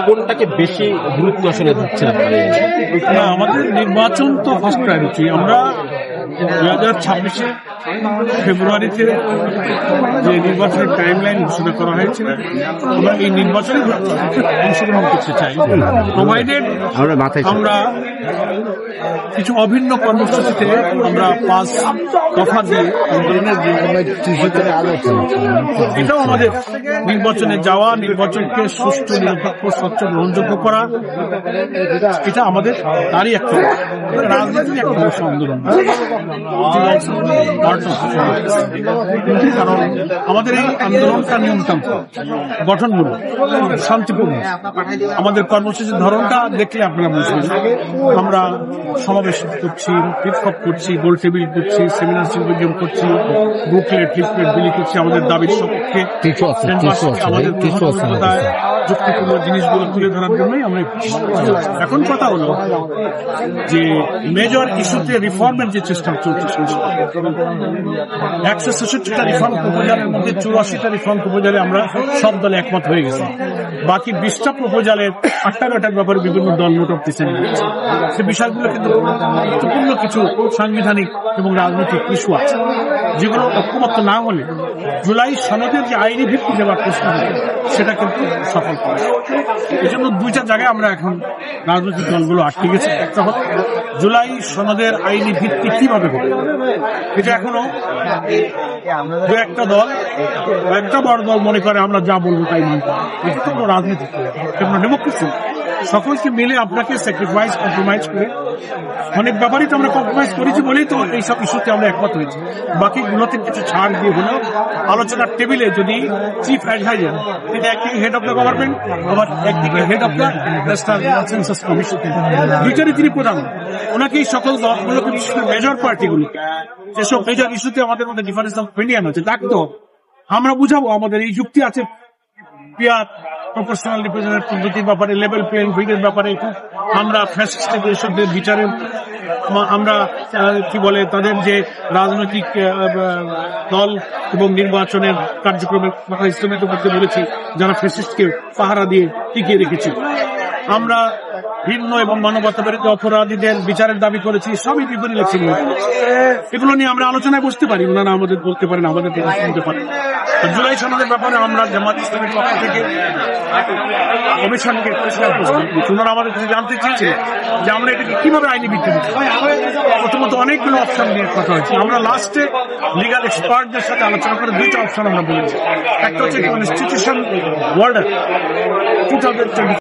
কোনটাকে বেশি গুরুত্ব আসলে দিচ্ছেন আপনারা? না, আমাদের নির্বাচন তো ফার্স্ট প্রায়োরিটি। আমরা 2026 ফেব্রুয়ারিতে যে নির্বাচনের টাইম লাইন ঘোষণা করা হয়েছিল, আমরা এই নির্বাচনে অংশগ্রহণ করতে চাই, প্রোভাইডেড আমরা কিছু অভিন্ন কর্মসূচিতে আমরা 5 দফা দিয়ে আন্দোলনের এটাও আমাদের নির্বাচনে যাওয়া, নির্বাচনকে সুষ্ঠু, নিরপেক্ষ, স্বচ্ছ, গ্রহণযোগ্য করা, এটা আমাদের তারই একটা রাজনীতির একটা আন্দোলন। কারণ আমাদের এই আন্দোলনটা নিয়মতান্ত্রিক, গঠনমূলক, শান্তিপূর্ণ। আমাদের কর্মসূচির ধরনটা দেখলে আপনারা বুঝবেন। আমরা সমাবেশ করছি, বিক্ষোভ করছি, গোল টেবিল করছি, সেমিনার সিম্পোজিয়াম করছি, বুকলেট লিফলেট বিলি করছি আমাদের দাবির সপক্ষে, আমাদের যুক্তিপূর্ণ জিনিসগুলো তুলে ধরার জন্যই আমরা। এখন কথা হলো যে মেজর ইস্যুতে রিফর্মের যে চেষ্টা চলছে, 166টা রিফর্ম প্রপোজালের মধ্যে 84টা রিফর্ম প্রপোজালে আমরা সব দলে একমত হয়ে গেছি। বাকি 20টা প্রপোজালের 8টার ব্যাপারে বিভিন্ন দল নোট অফ ডিসেন্ট দিয়েছে। সে বিষয়গুলো কিন্তু গুরুত্বপূর্ণ কিছু সাংবিধানিক এবং রাজনৈতিক ইস্যু আছে, যেগুলো ঐক্যমত্য না হলে জুলাই সনদের যে আইনি ভিত্তি দেওয়ার প্রশ্ন সেটা কিন্তু সফল করে। এই জন্য 2টা জায়গায় আমরা এখন রাজনৈতিক দলগুলো আটকে গেছে। একটা হল জুলাই সনদের আইনি ভিত্তি কিভাবে হবে, এটা এখনো দু একটা দল, একটা বড় দল মনে করে আমরা যা বলবো তাই মানতে। এটা তো রাজনীতি, ডেমোক্রেসি। সকলকে মিলে আপনাকে স্যাক্রিফাইস, কম্প্রোমাইজ করে অনেক ব্যাপারই তো আমরা কম্প্রোমাইজ করেছি বলেই তো এইসব ইস্যুতে আমরা একমত হয়েছি। বাকিগুলোতে কিছু ছাড় দিয়ে হলেও আলোচনার টেবিলে যদি চিফ অ্যাডভাইজার, এটা একদিকে হেড অফ দ্য গভর্নমেন্ট, আবার একদিকে head of the national consensus commission, দুইটারই তিনি প্রধান। ওনাকে এই সকল দলগুলোকে, বিশেষ করে মেজর পার্টিগুলো, যেসব মেজর ইস্যুতে আমাদের মধ্যে ডিফারেন্স অফ ওপিনিয়ন আছে, তাকে তো আমরা বুঝাবো আমাদের এই যুক্তি আছে, পিয়ার প্রপোর্শনাল রিপ্রেজেন্টেটিভ পদ্ধতির ব্যাপারে, লেভেল প্লেইং ফিল্ডের ব্যাপারে, আমরা ফ্যাসিস্টদের এসবদের বিচারে, আমরা কি বলে তাদের যে রাজনৈতিক দল এবং নির্বাচনের কার্যক্রমের কথা স্থগিত করতে বলেছি, যারা ফ্যাসিস্টকে পাহারা দিয়ে টিকিয়ে রেখেছি। আমরা ভিন্ন এবং মানবতা বিরোধী অপরাধীদের বিচারের দাবি করেছি। সবই বিপরীত ইলেকশন। এগুলো নিয়ে আমরা আলোচনায় বসতে পারি, ওনারা আমাদের বলতে পারেন, আমাদের শুনতে পারেন। জুলাই সনদের ব্যাপারে আমরা জামাত ইসলামের পক্ষ থেকে কমিশনকে ওনারা আমাদের কাছে জানতে চেয়েছিলেন যে আমরা এটাকে কিভাবে আইনি ভিত্তি দিচ্ছি। প্রথমত অনেকগুলো অপশন নিয়ে কথা হয়েছে। আমরা লাস্টে লিগাল এক্সপার্টদের সাথে আলোচনা করে 2টা অপশন আমরা বলেছি। একটা হচ্ছে কনস্টিটিউশন ওয়ার্ডার 2020